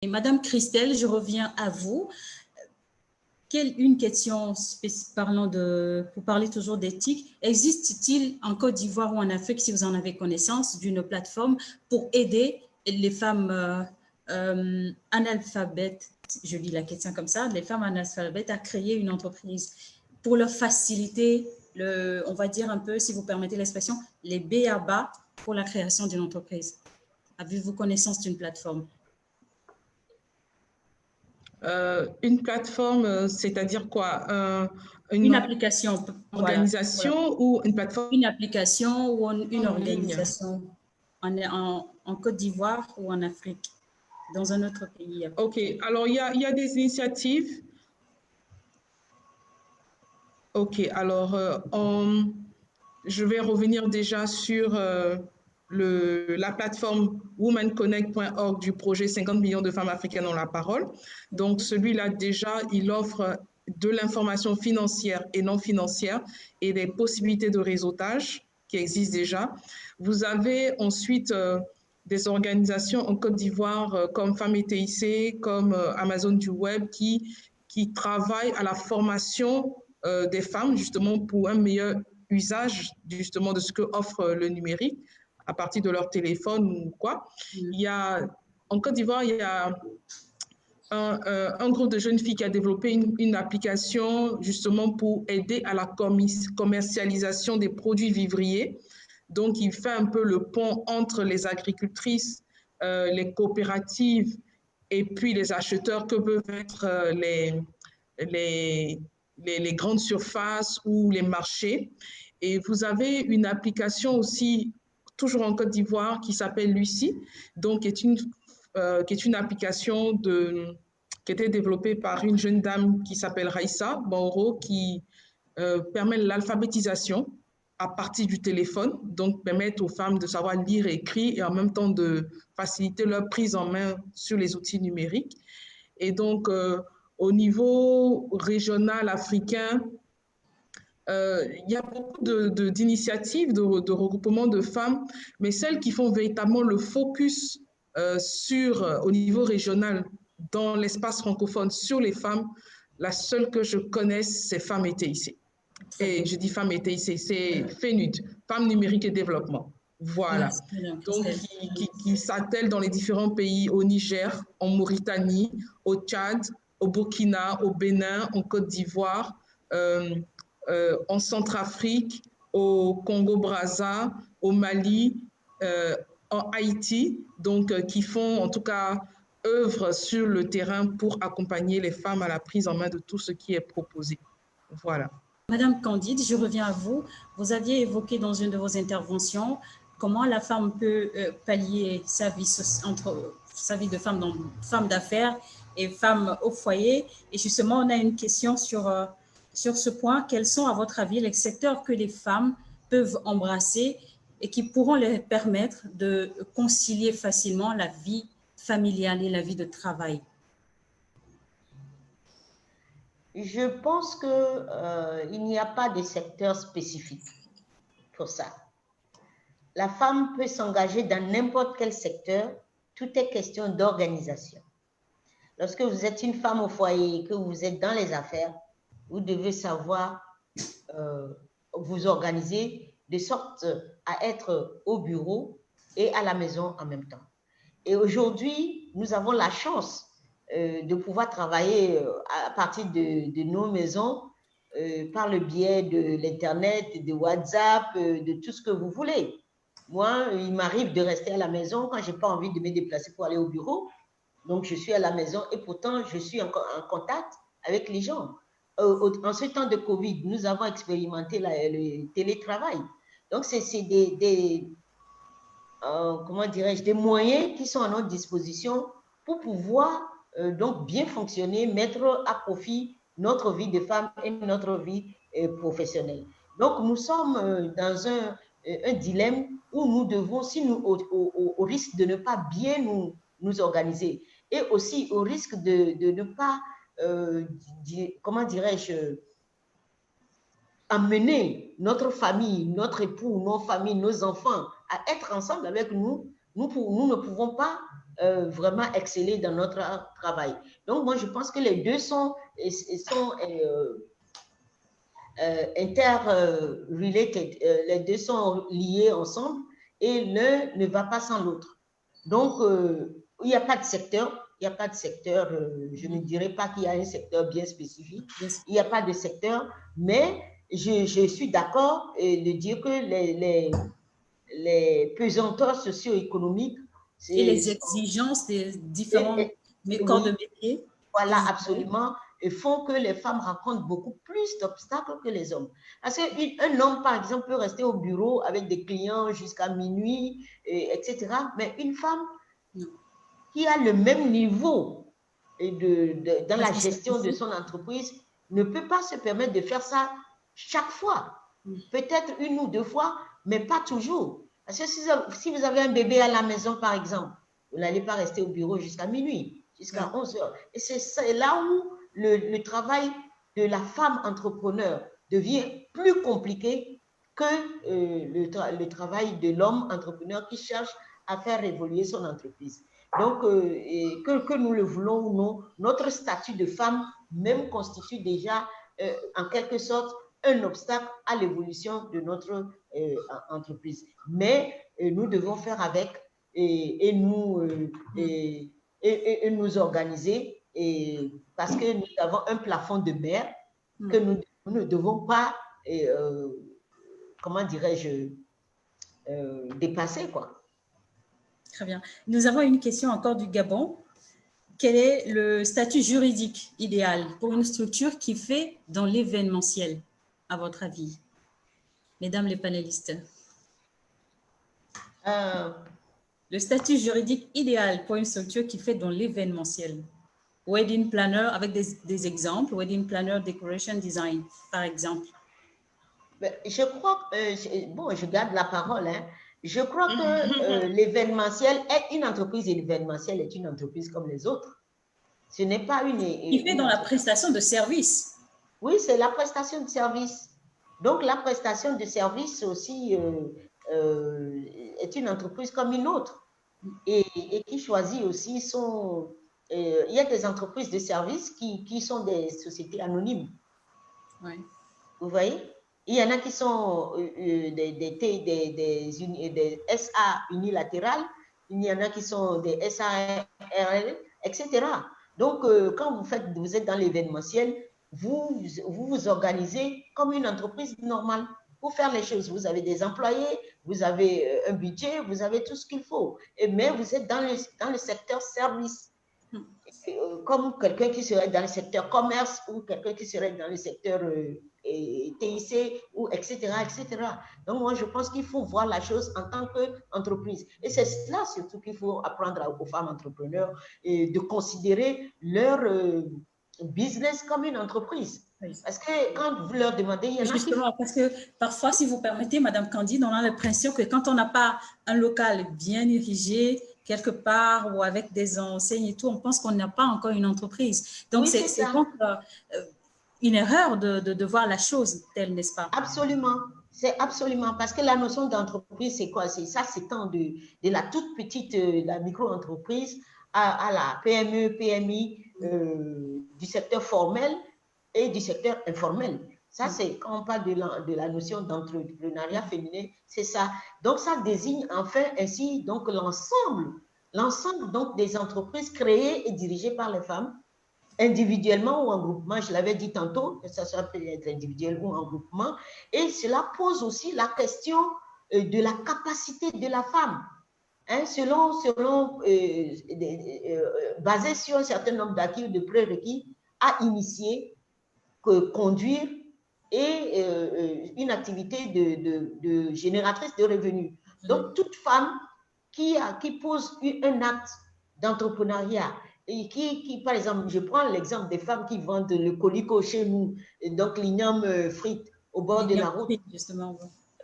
Et Madame Christelle, je reviens à vous. Une question pour parler toujours d'éthique. Existe-t-il en Côte d'Ivoire ou en Afrique, si vous en avez connaissance, d'une plateforme pour aider les femmes analphabètes, je lis la question comme ça, les femmes analphabètes à créer une entreprise pour leur faciliter, on va dire un peu, si vous permettez l'expression, les b.a.-ba pour la création d'une entreprise? Avez-vous connaissance d'une plateforme? Une plateforme, c'est-à-dire quoi? Une application. Organisation, voilà. Ou une plateforme? Une application ou une organisation en Côte d'Ivoire ou en Afrique, dans un autre pays. Ok, alors il y a des initiatives. Ok, alors je vais revenir déjà sur la plateforme womanconnect.org du projet 50 millions de femmes africaines ont la parole. Donc celui-là déjà, il offre de l'information financière et non financière et des possibilités de réseautage qui existent déjà. Vous avez ensuite des organisations en Côte d'Ivoire comme Femmes et TIC, comme Amazon du Web qui travaillent à la formation des femmes justement pour un meilleur usage justement de ce que offre le numérique à partir de leur téléphone ou quoi. Il y a, en Côte d'Ivoire, il y a un groupe de jeunes filles qui a développé une application justement pour aider à la commercialisation des produits vivriers. Donc, il fait un peu le pont entre les agricultrices, les coopératives et puis les acheteurs que peuvent être les grandes surfaces ou les marchés. Et vous avez une application aussi, toujours en Côte d'Ivoire, qui s'appelle Lucie, donc qui est une application qui a été développée par une jeune dame qui s'appelle Raissa Baoro, qui permet l'alphabétisation à partir du téléphone, donc permettre aux femmes de savoir lire et écrire et en même temps de faciliter leur prise en main sur les outils numériques. Et donc, au niveau régional africain, il y a beaucoup d'initiatives de regroupement de femmes, mais celles qui font véritablement le focus au niveau régional, dans l'espace francophone, sur les femmes, la seule que je connaisse, c'est Femmes et TIC. Et je dis Femmes et TIC, c'est FENUD, Femmes numériques et développement. Voilà. Donc, qui s'attellent dans les différents pays, au Niger, en Mauritanie, au Tchad, au Burkina, au Bénin, en Côte d'Ivoire, en Centrafrique, au Congo-Brazza, au Mali, en Haïti, donc qui font en tout cas œuvre sur le terrain pour accompagner les femmes à la prise en main de tout ce qui est proposé. Voilà. Madame Candide, je reviens à vous. Vous aviez évoqué dans une de vos interventions comment la femme peut pallier sa vie de femme d'affaires et femme au foyer. Et justement, on a une question sur ce point. Quels sont, à votre avis, les secteurs que les femmes peuvent embrasser et qui pourront leur permettre de concilier facilement la vie familiale et la vie de travail? Je pense qu'il n'y a pas de secteur spécifique pour ça. La femme peut s'engager dans n'importe quel secteur. Tout est question d'organisation. Lorsque vous êtes une femme au foyer et que vous êtes dans les affaires, vous devez savoir vous organiser de sorte à être au bureau et à la maison en même temps. Et aujourd'hui, nous avons la chance de pouvoir travailler à partir de nos maisons par le biais de l'Internet, de WhatsApp, de tout ce que vous voulez. Moi, il m'arrive de rester à la maison quand je n'ai pas envie de me déplacer pour aller au bureau. Donc, je suis à la maison et pourtant, je suis en contact avec les gens. En ce temps de Covid, nous avons expérimenté le télétravail. Donc, c'est comment dirais-je, des moyens qui sont à notre disposition pour pouvoir donc bien fonctionner, mettre à profit notre vie de femme et notre vie professionnelle. Donc, nous sommes dans un dilemme où nous devons, au risque de ne pas bien nous organiser et aussi au risque de ne pas, comment dirais-je, amener notre famille, notre époux, nos familles, nos enfants à être ensemble avec nous, nous ne pouvons pas vraiment exceller dans notre travail. Donc, moi, je pense que les deux sont interrelated, les deux sont liés ensemble et l'un ne va pas sans l'autre. Donc, il n'y a pas de secteur, je ne dirais pas qu'il y a un secteur bien spécifique, il n'y a pas de secteur, mais je suis d'accord de dire que les pesanteurs socio-économiques et les exigences des différents corps de métier. Voilà, absolument, et font que les femmes rencontrent beaucoup plus d'obstacles que les hommes. Parce qu'un homme, par exemple, peut rester au bureau avec des clients jusqu'à minuit, etc. Mais une femme qui a le même niveau dans la gestion de son entreprise ne peut pas se permettre de faire ça chaque fois. Peut-être une ou deux fois, mais pas toujours. Parce que si vous avez un bébé à la maison, par exemple, vous n'allez pas rester au bureau jusqu'à minuit, jusqu'à 11 heures. Et c'est là où le travail de la femme entrepreneur devient plus compliqué que le travail de l'homme entrepreneur qui cherche à faire évoluer son entreprise. Donc, que nous le voulons ou non, notre statut de femme même constitue déjà, en quelque sorte, un obstacle à l'évolution de notre entreprise. Mais nous devons faire avec et nous organiser parce que nous avons un plafond de verre que nous ne devons pas, comment dirais-je, dépasser, quoi. Très bien. Nous avons une question encore du Gabon. Quel est le statut juridique idéal pour une structure qui fait dans l'événementiel, à votre avis, mesdames les panélistes? Le statut juridique idéal pour une structure qui fait dans l'événementiel. Wedding planner, avec des exemples, wedding planner, decoration design, par exemple. Je crois que, bon, je garde la parole, hein. Je crois que l'événementiel est une entreprise et l'événementiel est une entreprise comme les autres. Ce n'est pas une... Il fait dans la prestation de service. Oui, c'est la prestation de service. Donc, la prestation de service aussi est une entreprise comme une autre et qui choisit aussi son... il y a des entreprises de service qui sont des sociétés anonymes. Oui. Vous voyez? Il y en a qui sont des SA unilatérales, il y en a qui sont des SARL, etc. Donc, quand vous êtes dans l'événementiel, vous vous organisez comme une entreprise normale pour faire les choses. Vous avez des employés, vous avez un budget, vous avez tout ce qu'il faut. Mais vous êtes dans le secteur service. Comme quelqu'un qui serait dans le secteur commerce ou quelqu'un qui serait dans le secteur TIC, ou etc., etc. Donc, moi, je pense qu'il faut voir la chose en tant qu'entreprise. Et c'est cela surtout qu'il faut apprendre aux femmes entrepreneurs et de considérer leur business comme une entreprise. Oui. Parce que quand vous leur demandez, il y en a justement, parce que parfois, si vous permettez, Madame Candide, on a l'impression que quand on n'a pas un local bien érigé, quelque part, ou avec des enseignes et tout, on pense qu'on n'a pas encore une entreprise. Donc, oui, c'est donc une erreur de voir la chose telle, n'est-ce pas? Absolument. C'est absolument, parce que la notion d'entreprise, c'est quoi? C'est ça s'étend de la toute petite, la micro-entreprise à la PME, PMI, du secteur formel et du secteur informel. Ça, c'est quand on parle de la notion d'entrepreneuriat féminin, c'est ça. Donc, ça désigne enfin ainsi donc l'ensemble donc des entreprises créées et dirigées par les femmes, individuellement ou en groupement. Je l'avais dit tantôt, que ça soit peut-être individuel ou en groupement. Et cela pose aussi la question de la capacité de la femme, hein, basé sur un certain nombre d'acquis ou de prérequis, à initier, conduire et une activité de génératrice de revenus. Donc, toute femme qui pose un acte d'entrepreneuriat et qui, par exemple, je prends l'exemple des femmes qui vendent le colico chez nous, donc l'igname frite au bord de la route. Justement.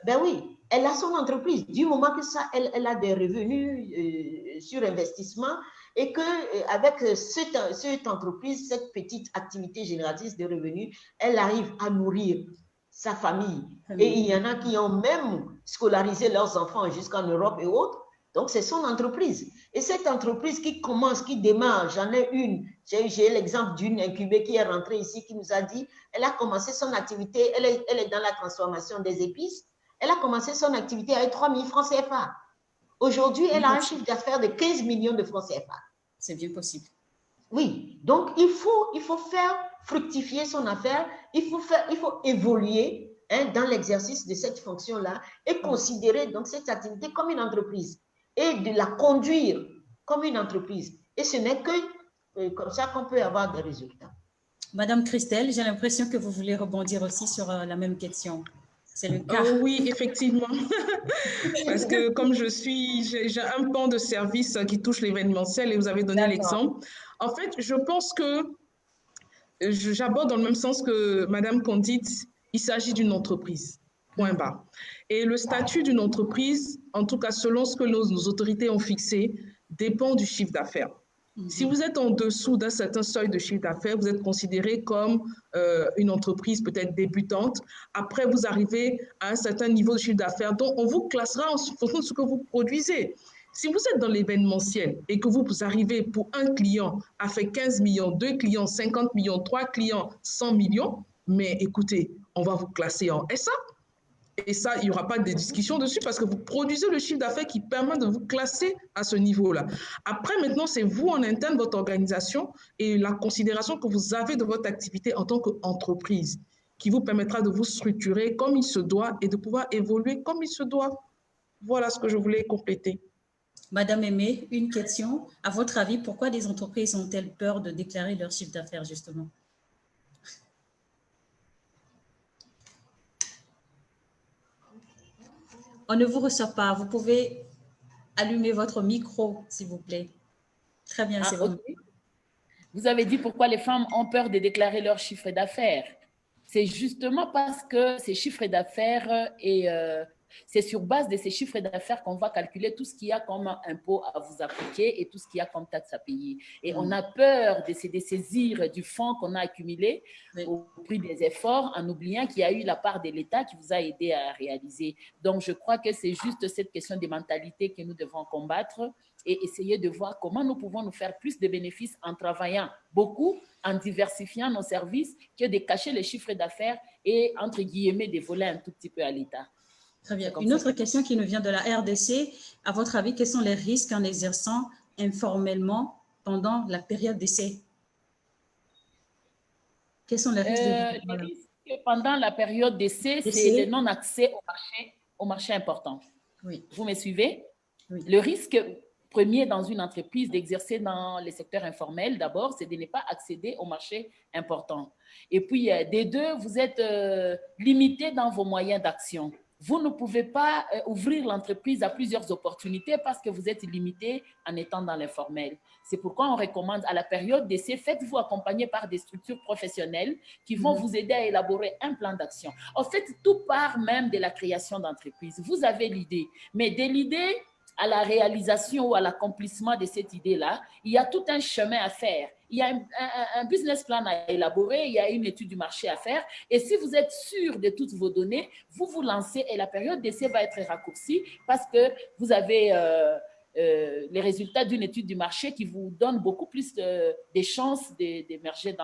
Ben oui, elle a son entreprise. Du moment que ça, elle a des revenus sur investissement et qu'avec cette entreprise, cette petite activité génératrice de revenus, elle arrive à nourrir sa famille. Et il y en a qui ont même scolarisé leurs enfants jusqu'en Europe et autres Donc, c'est son entreprise. Et cette entreprise qui commence, qui démarre, j'en ai une, j'ai l'exemple d'une incubée qui est rentrée ici, qui nous a dit, elle a commencé son activité, elle est dans la transformation des épices, elle a commencé son activité avec 3 000 francs CFA. Aujourd'hui, elle a un chiffre d'affaires de 15 millions de francs CFA. C'est bien possible. Oui, donc il faut faire fructifier son affaire, il faut évoluer dans l'exercice de cette fonction-là et considérer donc cette activité comme une entreprise et de la conduire comme une entreprise. Et ce n'est que comme ça qu'on peut avoir des résultats. Madame Christelle, j'ai l'impression que vous voulez rebondir aussi sur la même question. C'est le cas. Oui, effectivement. Parce que comme j'ai un pan de service qui touche l'événementiel et vous avez donné l'exemple. En fait, je pense que j'aborde dans le même sens que Madame Condit, il s'agit d'une entreprise. Point barre. Et le statut d'une entreprise, en tout cas selon ce que nos autorités ont fixé, dépend du chiffre d'affaires. Si vous êtes en dessous d'un certain seuil de chiffre d'affaires, vous êtes considéré comme une entreprise peut-être débutante. Après, vous arrivez à un certain niveau de chiffre d'affaires, donc on vous classera en fonction de ce que vous produisez. Si vous êtes dans l'événementiel et que vous arrivez pour un client à faire 15 millions, 2 clients, 50 millions, 3 clients, 100 millions, mais écoutez, on va vous classer en SA. Et ça, il n'y aura pas de discussion dessus parce que vous produisez le chiffre d'affaires qui permet de vous classer à ce niveau-là. Après, maintenant, c'est vous en interne, votre organisation et la considération que vous avez de votre activité en tant qu'entreprise qui vous permettra de vous structurer comme il se doit et de pouvoir évoluer comme il se doit. Voilà ce que je voulais compléter. Madame Aimée, une question. À votre avis, pourquoi des entreprises ont-elles peur de déclarer leur chiffre d'affaires, justement? On ne vous reçoit pas. Vous pouvez allumer votre micro, s'il vous plaît. Très bien, c'est bon. Vous avez dit pourquoi les femmes ont peur de déclarer leur chiffre d'affaires. C'est justement parce que ces chiffres d'affaires c'est sur base de ces chiffres d'affaires qu'on va calculer tout ce qu'il y a comme impôt à vous appliquer et tout ce qu'il y a comme taxe à payer. Et on a peur de se dessaisir du fonds qu'on a accumulé au prix des efforts en oubliant qu'il y a eu la part de l'État qui vous a aidé à réaliser. Donc, je crois que c'est juste cette question de mentalité que nous devons combattre et essayer de voir comment nous pouvons nous faire plus de bénéfices en travaillant beaucoup, en diversifiant nos services, que de cacher les chiffres d'affaires et, entre guillemets, de voler un tout petit peu à l'État. Très bien. Une autre question qui nous vient de la RDC. À votre avis, quels sont les risques en exerçant informellement pendant la période d'essai? Quels sont les risques les risques pendant la période d'essai, c'est le non-accès au marché important. Oui. Vous me suivez? Oui. Le risque premier dans une entreprise d'exercer dans les secteurs informels, d'abord, c'est de ne pas accéder au marché important. Et puis, des deux, vous êtes limité dans vos moyens d'action. Vous ne pouvez pas ouvrir l'entreprise à plusieurs opportunités parce que vous êtes limité en étant dans l'informel. C'est pourquoi on recommande à la période d'essai, faites-vous accompagner par des structures professionnelles qui vont vous aider à élaborer un plan d'action. En fait, tout part même de la création d'entreprise. Vous avez l'idée, mais de l'idée à la réalisation ou à l'accomplissement de cette idée-là, il y a tout un chemin à faire. Il y a un business plan à élaborer, il y a une étude du marché à faire. Et si vous êtes sûr de toutes vos données, vous vous lancez et la période d'essai va être raccourcie parce que vous avez les résultats d'une étude du marché qui vous donne beaucoup plus de chances d'émerger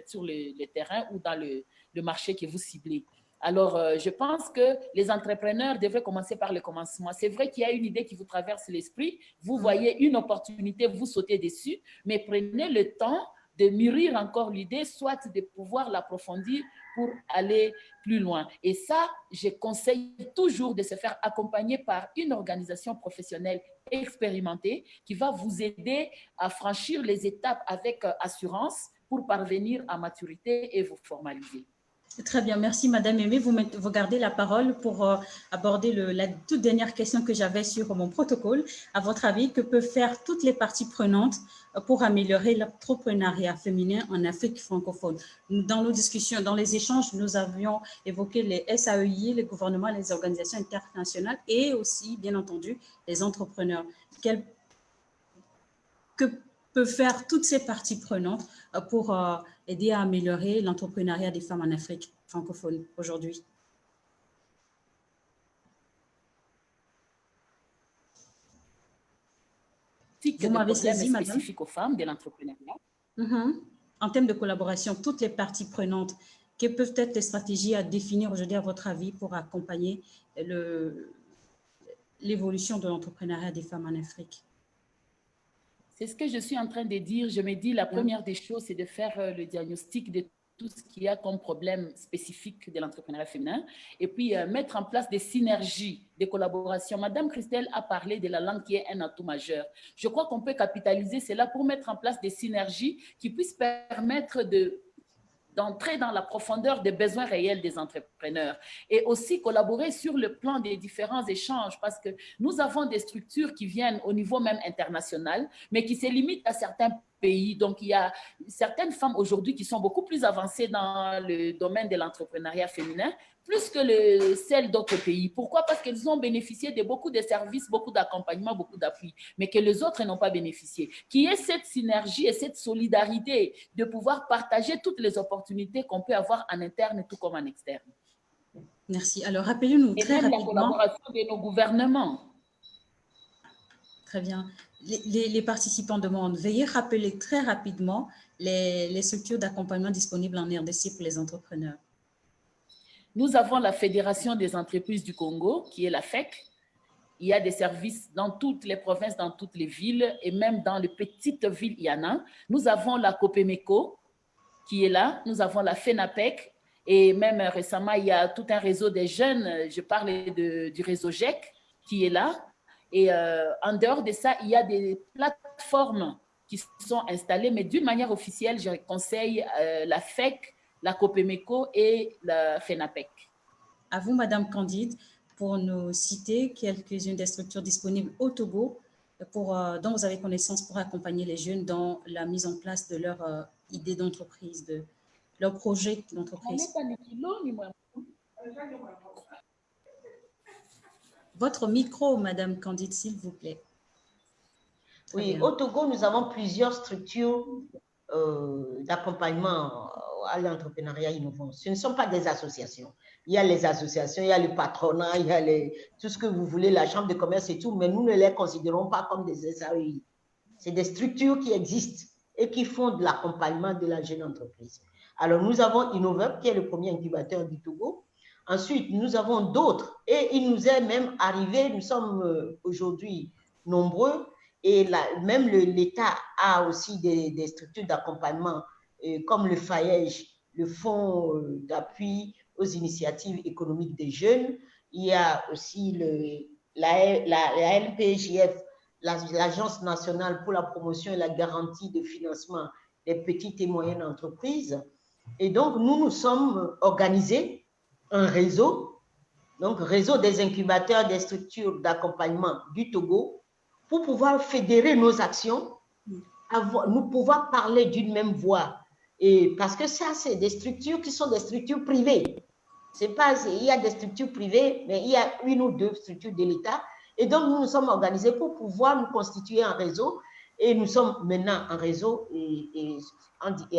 sur le terrain ou dans le marché que vous ciblez. Alors, je pense que les entrepreneurs devraient commencer par le commencement. C'est vrai qu'il y a une idée qui vous traverse l'esprit, vous voyez une opportunité, vous sautez dessus, mais prenez le temps de mûrir encore l'idée, soit de pouvoir l'approfondir pour aller plus loin. Et ça, je conseille toujours de se faire accompagner par une organisation professionnelle expérimentée qui va vous aider à franchir les étapes avec assurance pour parvenir à maturité et vous formaliser. Très bien, merci Madame Aimée. Vous gardez la parole pour aborder la toute dernière question que j'avais sur mon protocole. À votre avis, que peuvent faire toutes les parties prenantes pour améliorer l'entrepreneuriat féminin en Afrique francophone? Dans nos discussions, dans les échanges, nous avions évoqué les SAEI, les gouvernements, les organisations internationales et aussi, bien entendu, les entrepreneurs. Que peuvent faire toutes ces parties prenantes pour aider à améliorer l'entrepreneuriat des femmes en Afrique francophone aujourd'hui? diagnostic de problèmes spécifiques aux femmes de l'entrepreneuriat. En termes de collaboration, toutes les parties prenantes, quelles peuvent être les stratégies à définir aujourd'hui, à votre avis, pour accompagner l'évolution de l'entrepreneuriat des femmes en Afrique? C'est ce que je suis en train de dire. Je me dis, la première des choses, c'est de faire le diagnostic de tout ce qu'il y a comme problème spécifique de l'entrepreneuriat féminin et puis mettre en place des synergies, des collaborations. Madame Christelle a parlé de la langue qui est un atout majeur. Je crois qu'on peut capitaliser cela pour mettre en place des synergies qui puissent permettre d'entrer dans la profondeur des besoins réels des entrepreneurs et aussi collaborer sur le plan des différents échanges parce que nous avons des structures qui viennent au niveau même international, mais qui se limitent à certains pays. Donc, il y a certaines femmes aujourd'hui qui sont beaucoup plus avancées dans le domaine de l'entrepreneuriat féminin, plus que celles d'autres pays. Pourquoi? Parce qu'elles ont bénéficié de beaucoup de services, beaucoup d'accompagnement, beaucoup d'appui, mais que les autres n'ont pas bénéficié. Qu'il y ait cette synergie et cette solidarité de pouvoir partager toutes les opportunités qu'on peut avoir en interne tout comme en externe. Merci. Alors, rappelez-nous très rapidement. La collaboration de nos gouvernements. Très bien. Les participants demandent, veuillez rappeler très rapidement les structures d'accompagnement disponibles en RDC pour les entrepreneurs. Nous avons la Fédération des entreprises du Congo, qui est la FEC. Il y a des services dans toutes les provinces, dans toutes les villes, et même dans les petites villes, il y en a. Nous avons la COPEMECO, qui est là. Nous avons la FENAPEC. Et même récemment, il y a tout un réseau des jeunes. Je parle du réseau GEC, qui est là. Et en dehors de ça, il y a des plateformes qui sont installées, mais d'une manière officielle, je conseille la FEC, la COPEMECO et la FENAPEC. À vous, Madame Candide, pour nous citer quelques-unes des structures disponibles au Togo dont vous avez connaissance pour accompagner les jeunes dans la mise en place de leur idée d'entreprise, de leur projet d'entreprise. Votre micro, Madame Candide, s'il vous plaît. Oui, au Togo, nous avons plusieurs structures d'accompagnement à l'entrepreneuriat innovant. Ce ne sont pas des associations. Il y a les associations, il y a le patronat, il y a tout ce que vous voulez, la chambre de commerce et tout, mais nous ne les considérons pas comme des SAEI. C'est des structures qui existent et qui font de l'accompagnement de la jeune entreprise. Alors, nous avons Innoveup, qui est le premier incubateur du Togo. Ensuite, nous avons d'autres et il nous est même arrivé, nous sommes aujourd'hui nombreux et même l'État a aussi des structures d'accompagnement comme le FAEJ, le Fonds d'appui aux initiatives économiques des jeunes. Il y a aussi la LPJF, l'Agence nationale pour la promotion et la garantie de financement des petites et moyennes entreprises. Et donc, nous sommes organisés un réseau, donc réseau des incubateurs des structures d'accompagnement du Togo, pour pouvoir fédérer nos actions, nous pouvoir parler d'une même voix. Et parce que ça, c'est des structures qui sont des structures privées. C'est pas, il y a des structures privées, mais il y a une ou deux structures de l'État. Et donc, nous nous sommes organisés pour pouvoir nous constituer un réseau. Et nous sommes maintenant un réseau. Et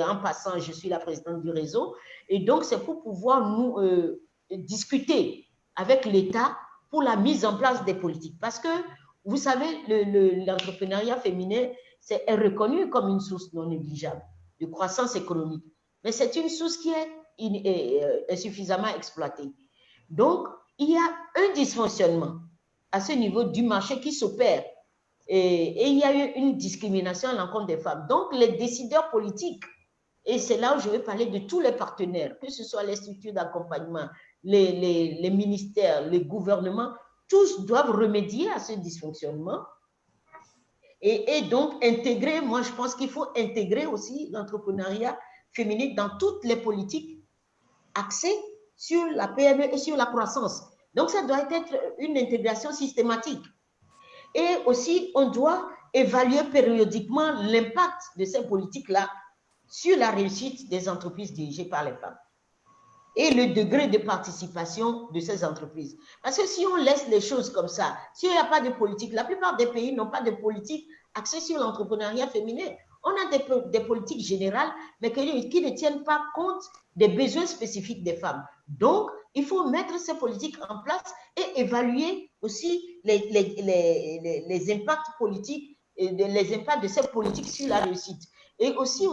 en passant, je suis la présidente du réseau. Et donc, c'est pour pouvoir nous discuter avec l'État pour la mise en place des politiques. Parce que, vous savez, l'entrepreneuriat féminin est reconnu comme une source non négligeable de croissance économique. Mais c'est une source qui est insuffisamment exploitée. Donc, il y a un dysfonctionnement à ce niveau du marché qui s'opère. Et il y a eu une discrimination à l'encontre des femmes. Donc, les décideurs politiques, et c'est là où je vais parler de tous les partenaires, que ce soit les structures d'accompagnement, les ministères, les gouvernements, tous doivent remédier à ce dysfonctionnement et donc intégrer, moi je pense qu'il faut intégrer aussi l'entrepreneuriat féminin dans toutes les politiques axées sur la PME et sur la croissance. Donc ça doit être une intégration systématique. Et aussi, on doit évaluer périodiquement l'impact de ces politiques-là sur la réussite des entreprises dirigées par les femmes et le degré de participation de ces entreprises. Parce que si on laisse les choses comme ça, s'il n'y a pas de politique, la plupart des pays n'ont pas de politique axée sur l'entrepreneuriat féminin. On a des politiques générales, mais qui ne tiennent pas compte des besoins spécifiques des femmes. Donc, il faut mettre ces politiques en place et évaluer aussi les impacts politiques les impacts de ces politiques sur la réussite. Et aussi,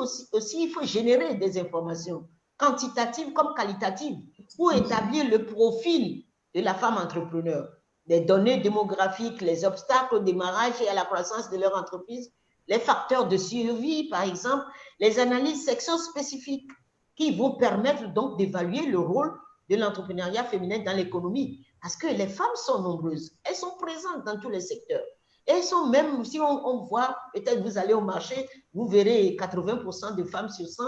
il faut générer des informations quantitatives comme qualitatives pour établir le profil de la femme entrepreneur, les données démographiques, les obstacles au démarrage et à la croissance de leur entreprise, les facteurs de survie, par exemple, les analyses sections spécifiques qui vont permettre donc d'évaluer le rôle de l'entrepreneuriat féminin dans l'économie. Parce que les femmes sont nombreuses, elles sont présentes dans tous les secteurs. Elles sont même, si on voit, peut-être vous allez au marché, vous verrez 80% de femmes sur 100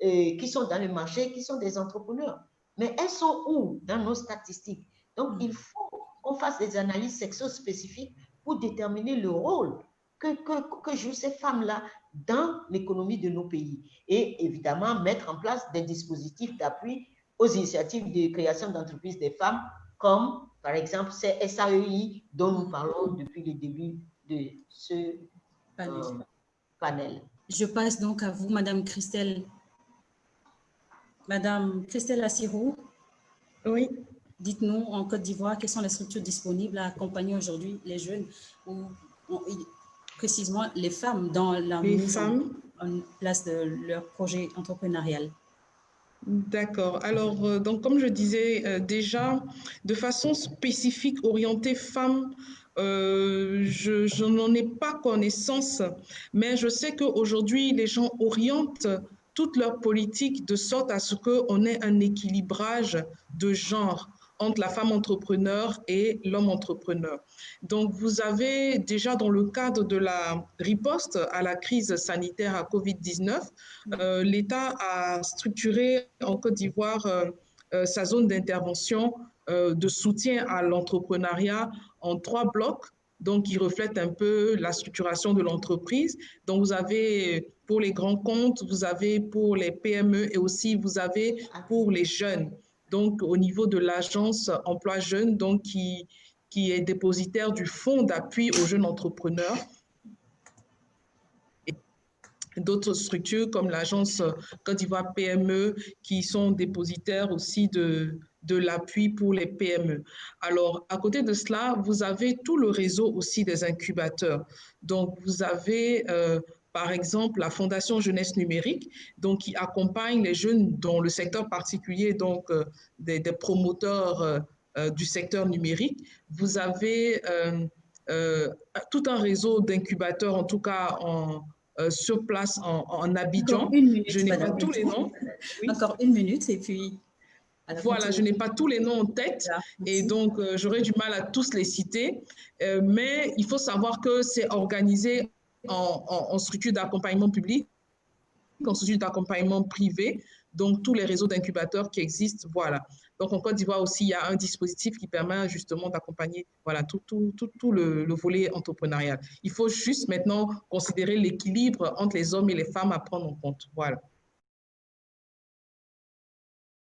qui sont dans le marché, qui sont des entrepreneurs. Mais elles sont où dans nos statistiques? Donc, il faut qu'on fasse des analyses sexo-spécifiques pour déterminer le rôle que jouent ces femmes-là dans l'économie de nos pays. Et évidemment, mettre en place des dispositifs d'appui aux initiatives de création d'entreprises des femmes, comme par exemple ces SAEI dont nous parlons depuis le début de ce panel. Je passe donc à vous, Madame Christelle. Madame Christelle Assirou. Oui. Dites-nous, en Côte d'Ivoire, quelles sont les structures disponibles à accompagner aujourd'hui les jeunes ou précisément les femmes dans la mise en place de leur projet entrepreneurial? D'accord. Alors, donc, comme je disais déjà, de façon spécifique, orientée femmes, je n'en ai pas connaissance, mais je sais qu'aujourd'hui, les gens orientent toute leur politique de sorte à ce qu'on ait un équilibrage de genre entre la femme entrepreneur et l'homme entrepreneur. Donc, vous avez déjà dans le cadre de la riposte à la crise sanitaire à Covid-19, l'État a structuré en Côte d'Ivoire sa zone d'intervention de soutien à l'entrepreneuriat en 3 blocs, donc qui reflètent un peu la structuration de l'entreprise. Donc, vous avez pour les grands comptes, vous avez pour les PME et aussi vous avez pour les jeunes. Donc, au niveau de l'agence Emploi Jeunes, donc qui est dépositaire du fonds d'appui aux jeunes entrepreneurs. Et d'autres structures comme l'agence Côte d'Ivoire PME qui sont dépositaires aussi de l'appui pour les PME. Alors, à côté de cela, vous avez tout le réseau aussi des incubateurs. Donc, vous avez par exemple la Fondation Jeunesse Numérique, donc qui accompagne les jeunes dans le secteur particulier, donc des promoteurs du secteur numérique. Vous avez tout un réseau d'incubateurs, en tout cas sur place en Abidjan. Je n'ai pas tous les noms. Oui. Encore 1 minute et puis... Voilà, je n'ai pas tous les noms en tête et donc j'aurais du mal à tous les citer, mais il faut savoir que c'est organisé en structure d'accompagnement public, en structure d'accompagnement privé, donc tous les réseaux d'incubateurs qui existent, voilà. Donc en Côte d'Ivoire aussi, il y a un dispositif qui permet justement d'accompagner voilà, tout le volet entrepreneurial. Il faut juste maintenant considérer l'équilibre entre les hommes et les femmes à prendre en compte, voilà.